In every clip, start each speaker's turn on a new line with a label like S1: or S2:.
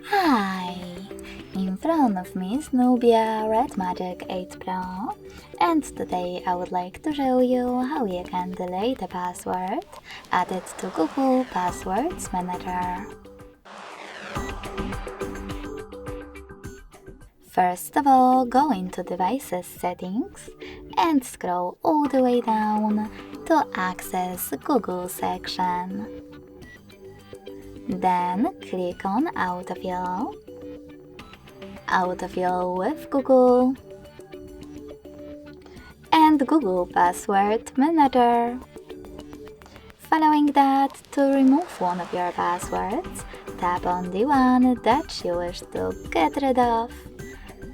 S1: Hi! In front of me is NUBIA Red Magic 8 Pro, and today I would like to show you how you can delete a password added to Google Passwords Manager. First of all, go into Devices Settings and scroll all the way down to access Google section. Then click on Autofill, Autofill with Google, and Google Password Manager. Following that, to remove one of your passwords, tap on the one that you wish to get rid of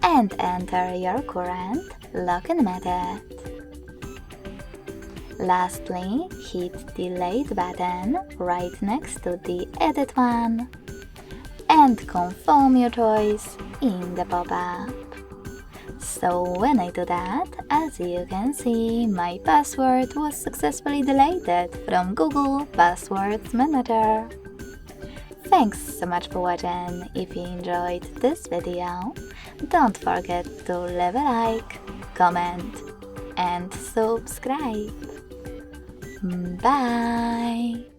S1: and enter your current login method. Lastly, hit the Delete button right next to the Edit one and confirm your choice in the pop-up. So when I do that, as you can see, my password was successfully deleted from Google Passwords Manager. Thanks so much for watching. If you enjoyed this video, don't forget to leave a like, comment and subscribe. Bye!